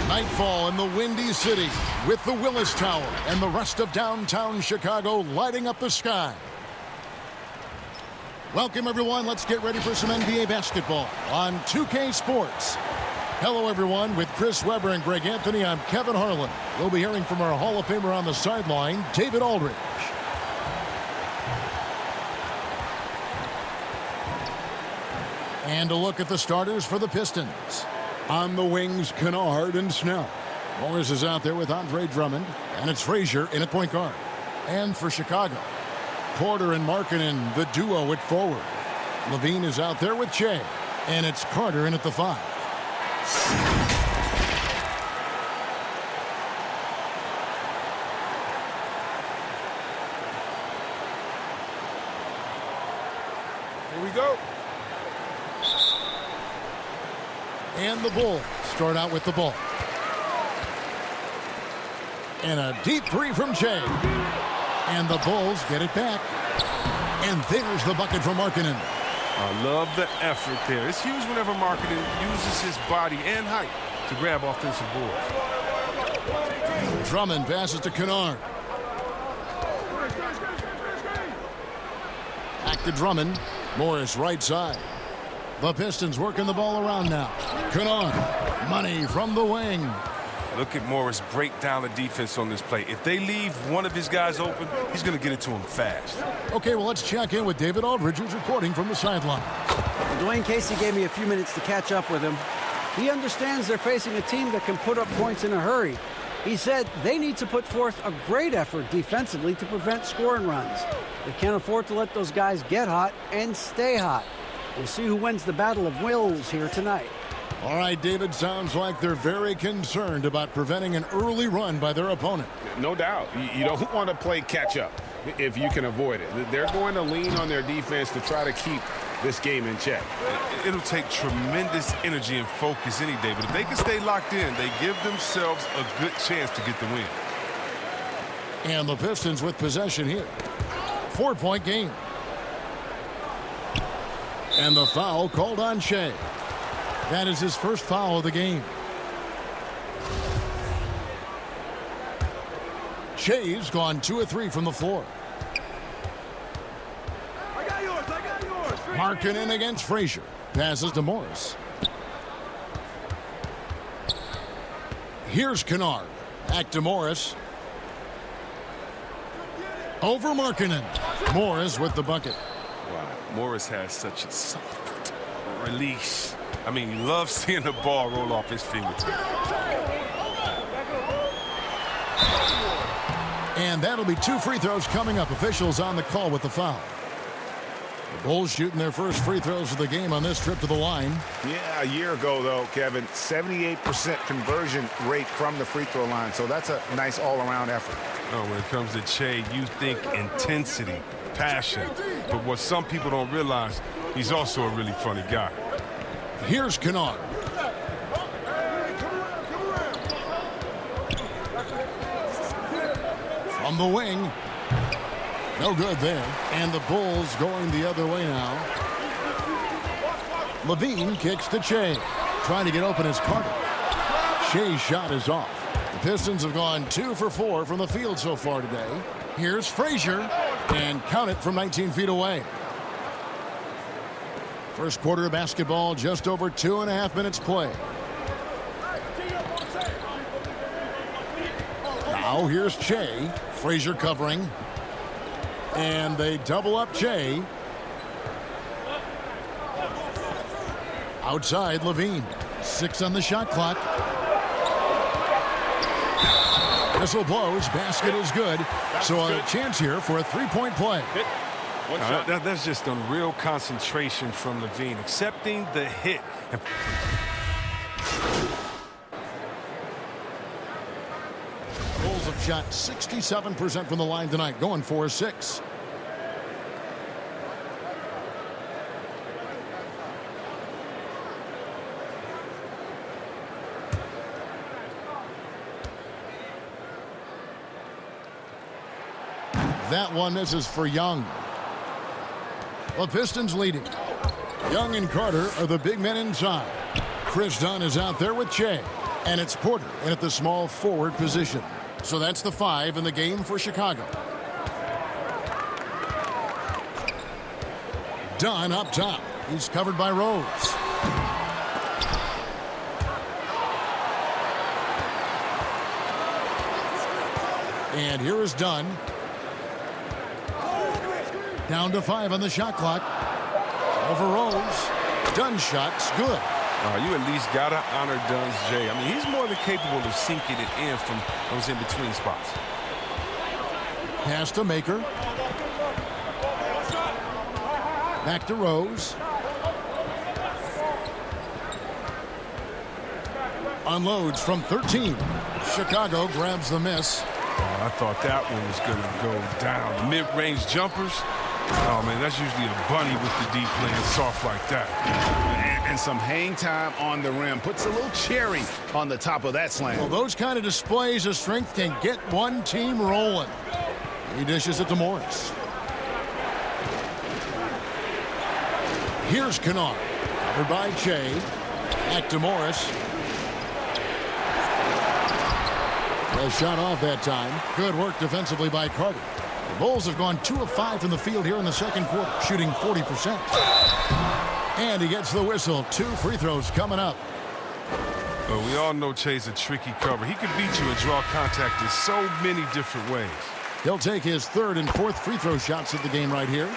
Nightfall in the Windy City with the Willis Tower and the rest of downtown Chicago lighting up the sky. Welcome, everyone. Let's get ready for some NBA basketball on 2K Sports. Hello, everyone. With Chris Webber and Greg Anthony, I'm Kevin Harlan. We'll be hearing from our Hall of Famer on the sideline, David Aldridge. And a look at the starters for the Pistons. On the wings, Kennard and Snell. Morris is out there with Andre Drummond, and it's Frazier in at point guard. And for Chicago, Porter and Markkanen, the duo at forward. Levine is out there with Che, and it's Carter in at the 5. Here we go. And the Bulls start out with the ball. And a deep three from Che. And the Bulls get it back. And there's the bucket from Markkanen. I love the effort there. It's huge whenever Markkanen uses his body and height to grab offensive boards. Drummond passes to Kennard. Back to Drummond. Morris right side. The Pistons working the ball around now. Kennard, money from the wing. Look at Morris break down the defense on this play. If they leave one of his guys open, he's going to get it to him fast. Okay, well, let's check in with David Aldridge, who's reporting from the sideline. Dwayne Casey gave me a few minutes to catch up with him. He understands they're facing a team that can put up points in a hurry. He said they need to put forth a great effort defensively to prevent scoring runs. They can't afford to let those guys get hot and stay hot. We'll see who wins the battle of wills here tonight. All right, David, sounds like they're very concerned about preventing an early run by their opponent. No doubt. You don't want to play catch-up if you can avoid it. They're going to lean on their defense to try to keep this game in check. It'll take tremendous energy and focus any day, but if they can stay locked in, they give themselves a good chance to get the win. And the Pistons with possession here. 4-point game. And the foul called on Che. That is his first foul of the game. Che's gone 2 of 3 from the floor. I got yours. Markkanen against Frazier. Passes to Morris. Here's Kennard. Back to Morris. Over Markkanen. Morris with the bucket. Wow, Morris has such a soft release. I mean, you love seeing the ball roll off his fingertips. And that'll be 2 free throws coming up. Officials on the call with the foul. The Bulls shooting their first free throws of the game on this trip to the line. Yeah, a year ago, though, Kevin, 78% conversion rate from the free throw line. So that's a nice all-around effort. Oh, when it comes to Che, you think intensity, passion. But what some people don't realize, he's also a really funny guy. Here's Kennard. From the wing. No good there. And the Bulls going the other way now. Levine kicks to Che. Trying to get open is Carter. Che's shot is off. The Pistons have gone 2 for 4 from the field so far today. Here's Frazier. And count it from 19 feet away. First quarter of basketball, just over 2.5 minutes play. Now here's Che. Frazier covering. And they double up Che. Outside, Levine. 6 on the shot clock. Whistle blows. Basket is good. So a chance here for a 3-point play. That's just unreal concentration from Levine, accepting the hit. Bulls have shot 67% from the line tonight, going 4-6. That one misses for Young. The Pistons leading. Young and Carter are the big men inside. Chris Dunn is out there with Che. And it's Porter in at the small forward position. So that's the 5 in the game for Chicago. Dunn up top. He's covered by Rose. And here is Dunn. Down to 5 on the shot clock. Over Rose. Dunn's shot's good. You at least got to honor Dunn's J. I mean, he's more than capable of sinking it in from those in-between spots. Pass to Maker. Back to Rose. Unloads from 13. Chicago grabs the miss. I thought that one was going to go down. Mid-range jumpers. Oh, man, that's usually a bunny with the D playing soft like that. And some hang time on the rim. Puts a little cherry on the top of that slam. Well, those kind of displays of strength can get one team rolling. He dishes it to Morris. Here's Kennard. Covered by Che. Back to Morris. Well, shot off that time. Good work defensively by Carter. The Bulls have gone 2 of 5 from the field here in the second quarter, shooting 40%. And he gets the whistle. 2 free throws coming up. Well, we all know Che's a tricky cover. He can beat you and draw contact in so many different ways. He'll take his 3rd and 4th free throw shots of the game right here.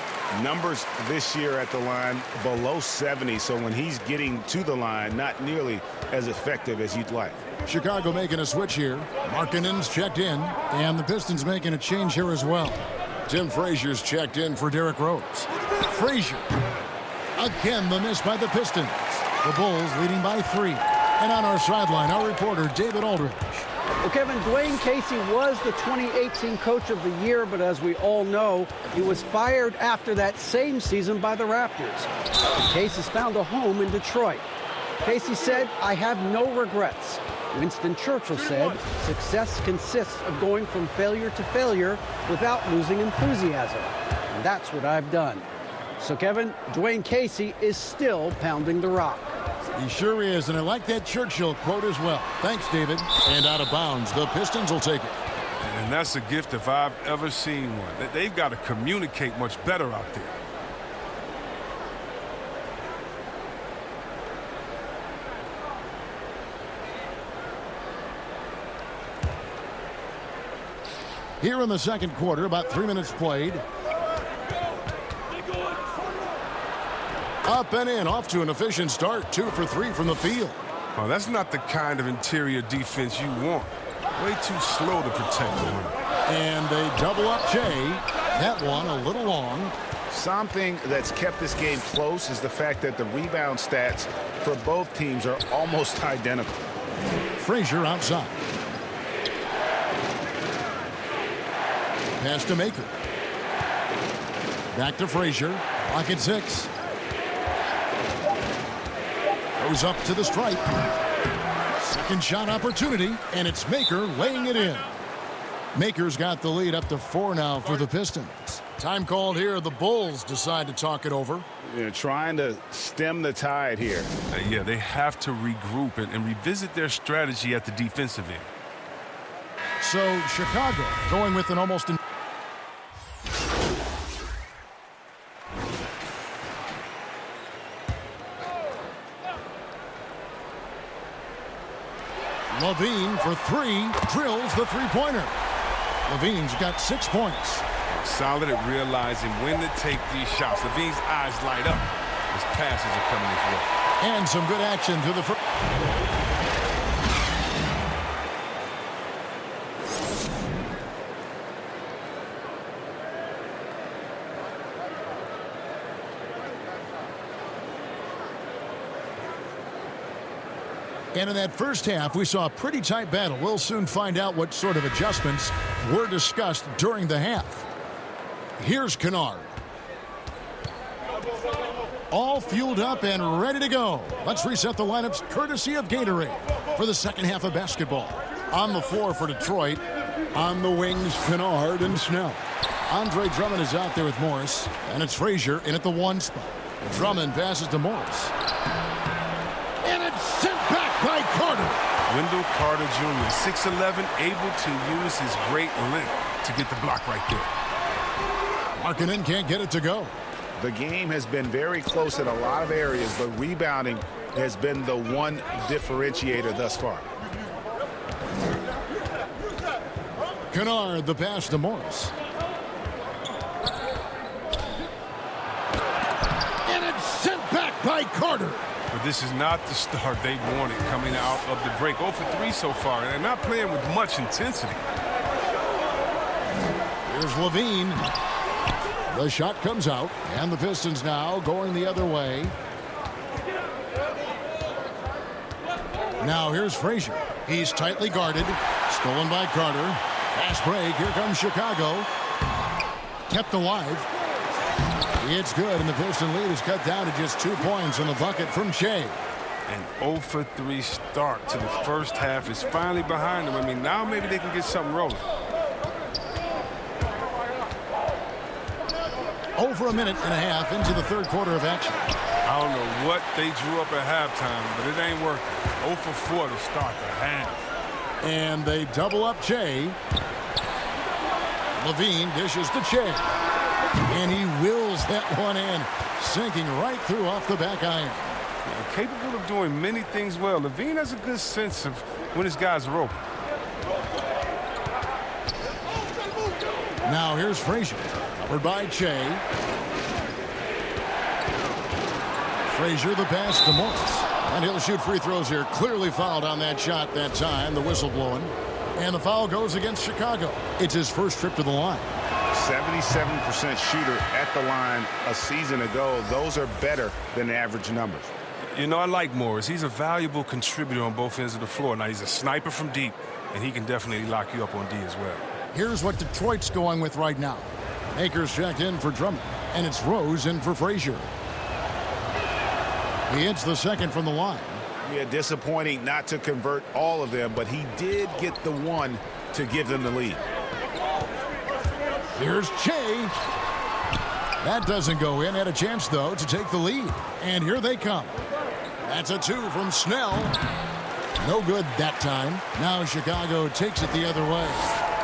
Numbers this year at the line below 70, so when he's getting to the line, not nearly as effective as you'd like. Chicago making a switch here. Markkanen's checked in, and the Pistons making a change here as well. Tim Frazier's checked in for Derrick Rose. Frazier. Again, the miss by the Pistons. The Bulls leading by 3. And on our sideline, our reporter, David Aldridge. Well, Kevin, Dwayne Casey was the 2018 Coach of the Year, but as we all know, he was fired after that same season by the Raptors. And Casey's found a home in Detroit. Casey said, "I have no regrets." Winston Churchill said, "Success consists of going from failure to failure without losing enthusiasm." And that's what I've done. So, Kevin, Dwayne Casey is still pounding the rock. He sure is, and I like that Churchill quote as well. Thanks, David. And out of bounds, the Pistons will take it. And that's a gift if I've ever seen one. They've got to communicate much better out there. Here in the second quarter, about 3 minutes played. Up and in, off to an efficient start. 2 for 3 from the field. Oh, that's not the kind of interior defense you want. Way too slow to protect the rim. And they double up Jay. That one a little long. Something that's kept this game close is the fact that the rebound stats for both teams are almost identical. Frazier outside. Pass to Maker. Back to Frazier. Clock at 6. Goes up to the stripe. Second shot opportunity, and it's Maker laying it in. Maker's got the lead up to 4 now for the Pistons. Time called here. The Bulls decide to talk it over. They're trying to stem the tide here. Yeah, they have to regroup and revisit their strategy at the defensive end. So Chicago going with an almost... Levine for 3, drills the three-pointer. Levine's got 6 points. Solid at realizing when to take these shots. Levine's eyes light up. His passes are coming his way. And some good action to the first. And in that first half, we saw a pretty tight battle. We'll soon find out what sort of adjustments were discussed during the half. Here's Kennard. All fueled up and ready to go. Let's reset the lineups courtesy of Gatorade for the second half of basketball. On the floor for Detroit, on the wings, Kennard and Snell. Andre Drummond is out there with Morris, and it's Frazier in at the 1 spot. Drummond passes to Morris. And it's sent back by Carter. Wendell Carter Jr., 6'11", able to use his great length to get the block right there. Markkanen can't get it to go. The game has been very close in a lot of areas, but rebounding has been the one differentiator thus far. Kennard, the pass to Morris. And it's sent back by Carter. But this is not the start they wanted coming out of the break. 0 for 3 so far, and they're not playing with much intensity. Here's Levine. The shot comes out, and the Pistons now going the other way. Now here's Frazier. He's tightly guarded. Stolen by Carter. Fast break. Here comes Chicago. Kept alive. It's good, and the Piston lead is cut down to just 2 points on the bucket from Shea. An 0 for 3 start to the first half is finally behind them. I mean, now maybe they can get something rolling. Over a minute and a half into the third quarter of action. I don't know what they drew up at halftime, but it ain't working. 0 for 4 to start the half. And they double up Shea. Levine dishes to Shea. And he wills that one in, sinking right through off the back iron. Yeah, capable of doing many things well. Levine has a good sense of when his guys are open. Now here's Frazier, covered by Shea. Frazier the pass to Morris. And he'll shoot free throws here. Clearly fouled on that shot that time, the whistle blowing. And the foul goes against Chicago. It's his first trip to the line. 77% shooter at the line a season ago. Those are better than the average numbers. You know, I like Morris. He's a valuable contributor on both ends of the floor. Now, he's a sniper from deep, and he can definitely lock you up on D as well. Here's what Detroit's going with right now. Akers checked in for Drummond, and it's Rose in for Frazier. He hits the second from the line. Yeah, disappointing not to convert all of them, but he did get the one to give them the lead. Here's Shea. That doesn't go in. Had a chance, though, to take the lead. And here they come. That's a 2 from Snell. No good that time. Now Chicago takes it the other way.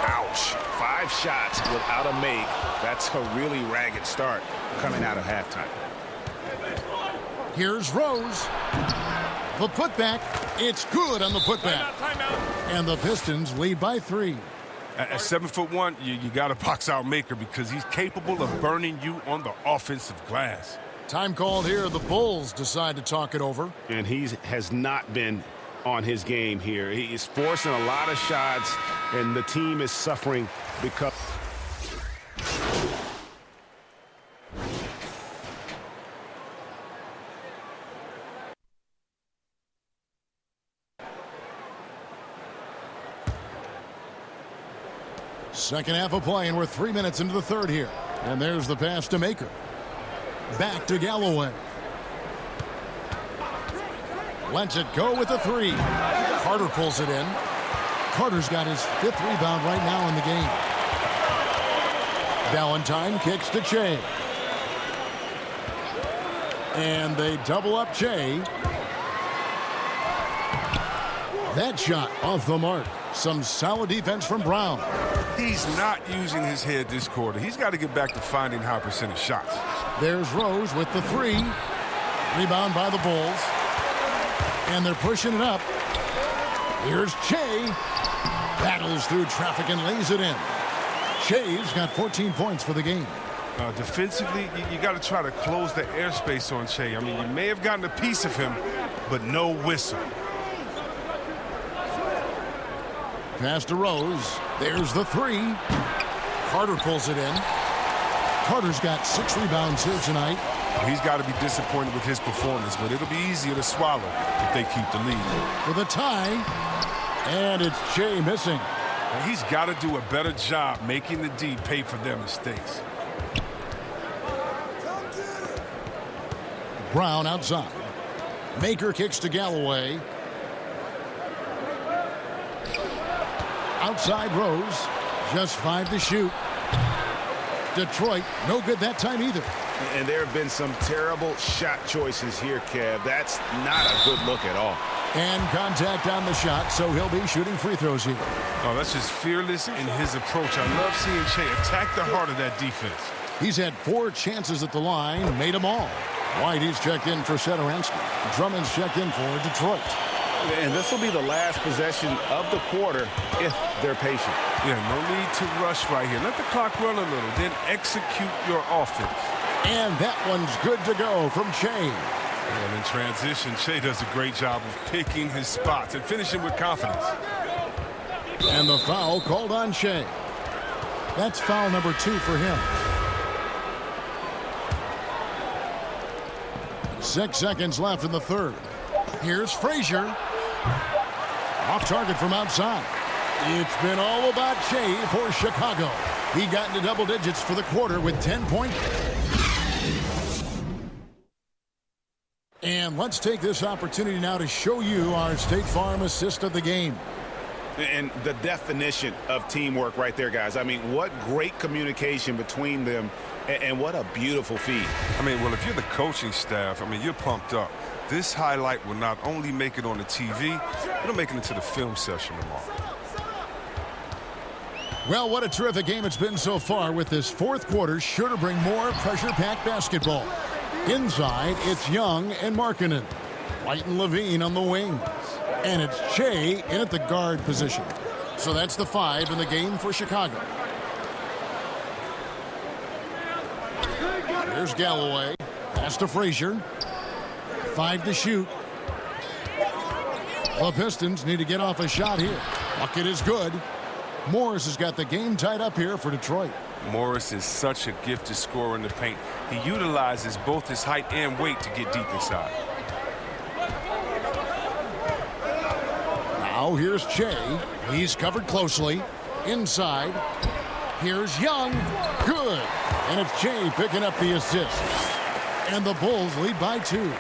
Ouch. 5 shots without a make. That's a really ragged start coming out of halftime. Here's Rose. The putback. It's good on the putback. And the Pistons lead by 3. At 7'1", you got to box out Maker because he's capable of burning you on the offensive glass. Time called here. The Bulls decide to talk it over. And he has not been on his game here. He is forcing a lot of shots, and the team is suffering because... Second half of play, and we're 3 minutes into the third here. And there's the pass to Maker. Back to Galloway. Lets it go with the 3. Carter pulls it in. Carter's got his 5th rebound right now in the game. Valentine kicks to Shea. And they double up Shea. That shot off the mark. Some solid defense from Brown. He's not using his head this quarter. He's got to get back to finding high percentage shots. There's Rose with the 3. Rebound by the Bulls. And they're pushing it up. Here's Shea. Battles through traffic and lays it in. Shea's got 14 points for the game. Defensively, you got to try to close the airspace on Shea. I mean, you may have gotten a piece of him, but no whistle. Pass to Rose. There's the 3. Carter pulls it in. Carter's got 6 rebounds here tonight. He's got to be disappointed with his performance, but it'll be easier to swallow if they keep the lead. For the tie. And it's Shea missing. And he's got to do a better job making the D pay for their mistakes. Brown outside. Maker kicks to Galloway. Outside Rose. Just 5 to shoot. Detroit, no good that time either. And there have been some terrible shot choices here, Kev. That's not a good look at all. And contact on the shot, so he'll be shooting free throws here. Oh, that's just fearless in his approach. I love seeing Che attack the heart of that defense. He's had 4 chances at the line, made them all. Whitey's checked in for Satoransky. Drummond's checked in for Detroit. And this will be the last possession of the quarter if they're patient. Yeah, no need to rush right here. Let the clock run a little, then execute your offense. And that one's good to go from Che. Well, in transition, Che does a great job of picking his spots and finishing with confidence. And the foul called on Che. That's foul number 2 for him. 6 seconds left in the third. Here's Frazier. Off target from outside. It's been all about Che for Chicago. He got into double digits for the quarter with 10 points. And let's take this opportunity now to show you our State Farm assist of the game. And the definition of teamwork right there, guys. I mean, what great communication between them, and what a beautiful feed. I mean, well, if you're the coaching staff, I mean, you're pumped up. This highlight will not only make it on the TV, it'll make it into the film session tomorrow. Well, what a terrific game it's been so far, with this fourth quarter sure to bring more pressure-packed basketball. Inside, it's Young and Markkanen. White and Levine on the wings. And it's Che in at the guard position. So that's the 5 in the game for Chicago. Here's Galloway. Pass to Frazier. 5 to shoot. The Pistons need to get off a shot here. Bucket is good. Morris has got the game tied up here for Detroit. Morris is such a gifted scorer in the paint. He utilizes both his height and weight to get deep inside. Now here's Che. He's covered closely. Inside. Here's Young. Good. And it's Che picking up the assist. And the Bulls lead by 2.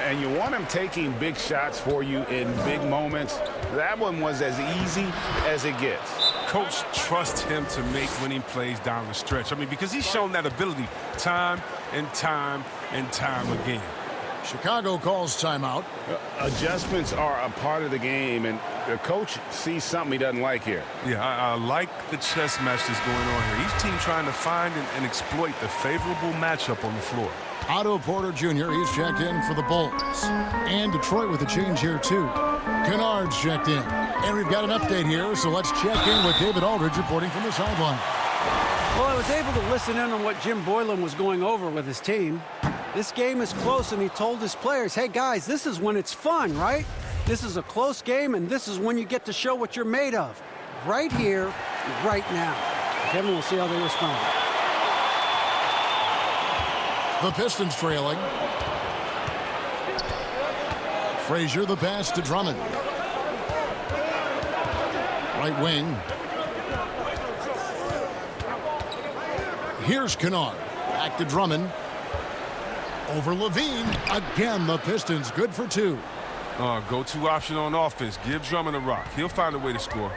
And you want him taking big shots for you in big moments. That one was as easy as it gets. Coach trusts him to make winning plays down the stretch. I mean, because he's shown that ability time and time and time again. Chicago calls timeout. Adjustments are a part of the game, and the coach sees something he doesn't like here. Yeah, I like the chess match that's going on here. Each team trying to find and exploit the favorable matchup on the floor. Otto Porter Jr., he's checked in for the Bulls. And Detroit with a change here, too. Kennard's checked in. And we've got an update here, so let's check in with David Aldridge reporting from the sideline. Well, I was able to listen in on what Jim Boylan was going over with his team. This game is close, and he told his players, hey, guys, this is when it's fun, right? This is a close game, and this is when you get to show what you're made of. Right here, right now. Kevin, we'll see how they respond. The Pistons trailing. Frazier, the pass to Drummond. Right wing. Here's Kennard. Back to Drummond. Over Levine. Again, the Pistons good for 2. Go-to option on offense. Give Drummond a rock. He'll find a way to score.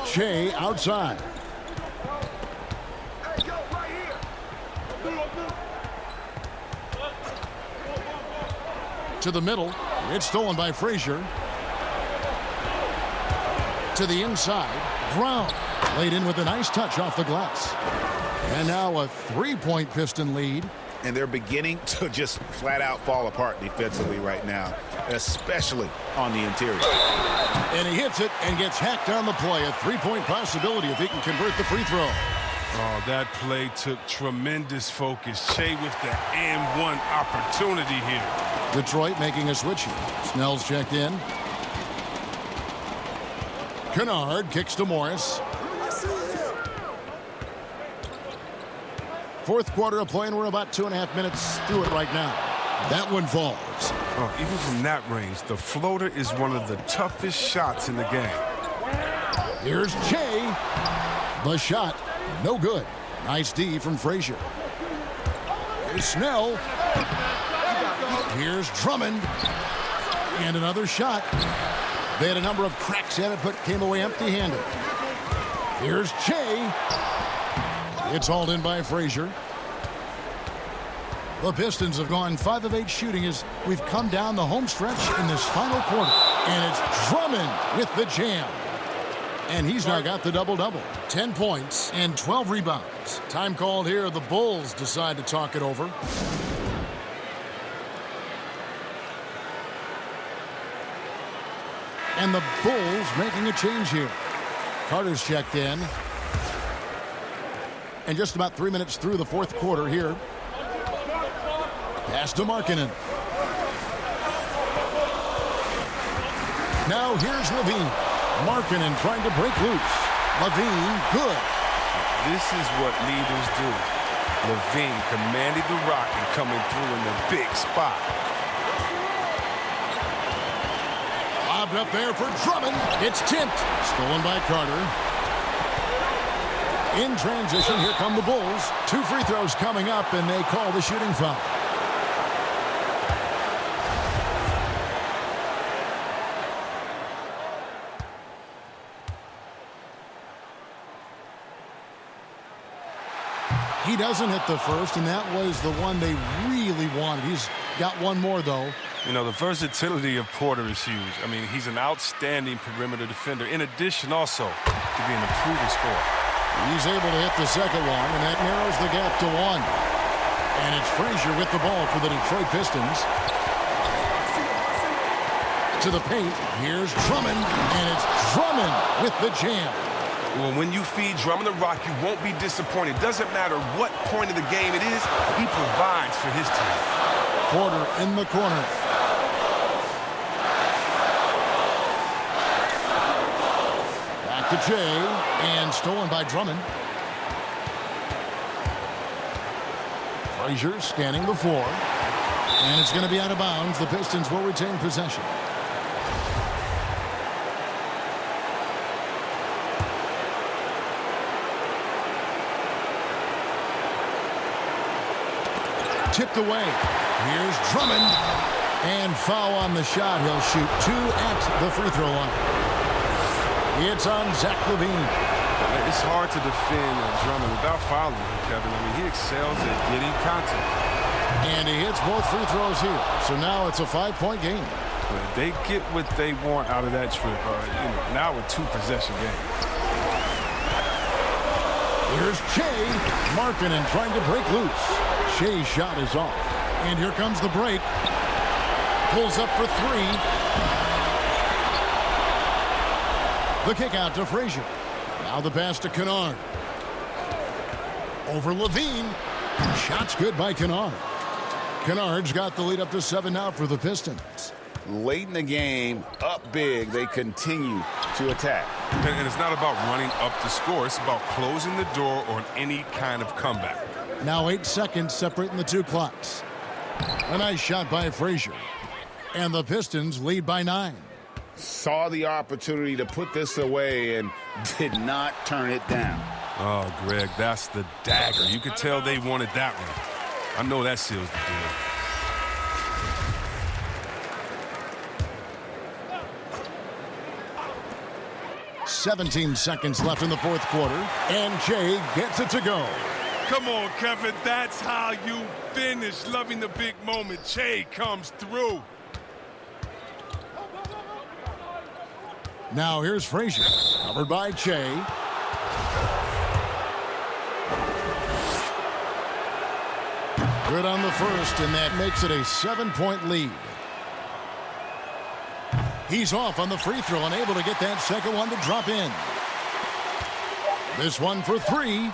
Che outside. To the middle. It's stolen by Frazier. To the inside. Brown laid in with a nice touch off the glass. And now a 3-point Piston lead. And they're beginning to just flat out fall apart defensively right now, especially on the interior. And he hits it and gets hacked on the play. A 3-point possibility if he can convert the free throw. Oh, that play took tremendous focus. Che with the and one opportunity here. Detroit making a switch here. Snell's checked in. Kennard kicks to Morris. Fourth quarter of play, and we're about 2.5 minutes through it right now. That one falls. Oh, even from that range, the floater is one of the toughest shots in the game. Here's Che. The shot, no good. Nice D from Frazier. Here's Snell. Here's Drummond. And another shot. They had a number of cracks at it, but came away empty-handed. Here's Che. It's hauled in by Frazier. The Pistons have gone 5 of 8 shooting as we've come down the home stretch in this final quarter. And it's Drummond with the jam. And he's now got the double-double. 10 points and 12 rebounds. Time called here. The Bulls decide to talk it over. And the Bulls making a change here. Carter's checked in. And just about 3 minutes through the fourth quarter here. Pass to Markkanen. Now here's Levine. Markkanen trying to break loose. Levine, good. This is what leaders do. Levine commanded the rock and coming through in the big spot. Lobbed up there for Drummond. It's tipped. Stolen by Carter. In transition, here come the Bulls. 2 free throws coming up, and they call the shooting foul. He doesn't hit the first, and that was the one they really wanted. He's got one more, though. You know, the versatility of Porter is huge. I mean, he's an outstanding perimeter defender, in addition also to being a proven scorer. He's able to hit the second one, and that narrows the gap to 1. And it's Frazier with the ball for the Detroit Pistons. To the paint, here's Drummond, and it's Drummond with the jam. Well, when you feed Drummond the rock, you won't be disappointed. Doesn't matter what point of the game it is, he provides for his team. Porter in the corner. Back to Jay, and stolen by Drummond. Frazier scanning the floor. And it's going to be out of bounds. The Pistons will retain possession. Tipped away. Here's Drummond. And foul on the shot. He'll shoot 2 at the free throw line. It's on Zach LaVine. It's hard to defend Drummond without fouling him, Kevin. I mean, he excels at getting contact. And he hits both free throws here. So now it's a 5-point game. But they get what they want out of that trip. Now a 2-possession game. Here's Shea. Markkanen trying to break loose. Shea's shot is off. And here comes the break. Pulls up for 3. The kick out to Frazier. Now the pass to Kennard. Over Levine. Shot's good by Kennard. Kennard's got the lead up to 7 now for the Pistons. Late in the game, up big, they continue to attack. And it's not about running up the score. It's about closing the door on any kind of comeback. Now 8 seconds separating the 2 clocks. A nice shot by Frazier. And the Pistons lead by 9. Saw the opportunity to put this away and did not turn it down. Oh, Greg, that's the dagger. You could tell they wanted that one. I know that seals the deal. 17 seconds left in the fourth quarter. And Jay gets it to go. Come on, Kevin. That's how you finish. Loving the big moment. Che comes through. Now here's Frazier. Covered by Che. Good on the first, and that makes it a 7-point lead. He's off on the free throw, unable to get that second one to drop in. This one for 3.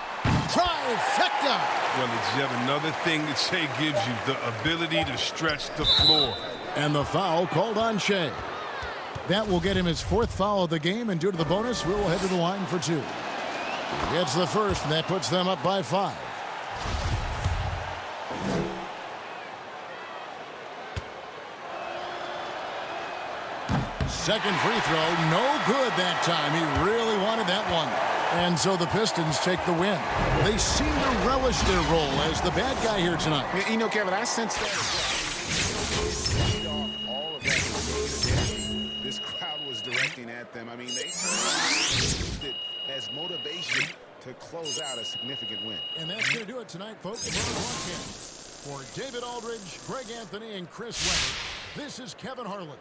Trifecta! Well, it's yet another thing that Shea gives you, the ability to stretch the floor. And the foul called on Shea. That will get him his 4th foul of the game, and due to the bonus, we will head to the line for 2. He gets the first, and that puts them up by 5. Second free throw, no good that time. He really wanted that one. And so the Pistons take the win. They seem to relish their role as the bad guy here tonight. You know, Kevin, I sense that. All of that this crowd was directing at them. I mean, they used it as motivation to close out a significant win. And that's going to do it tonight, folks. For David Aldridge, Greg Anthony, and Chris Webber, this is Kevin Harlan.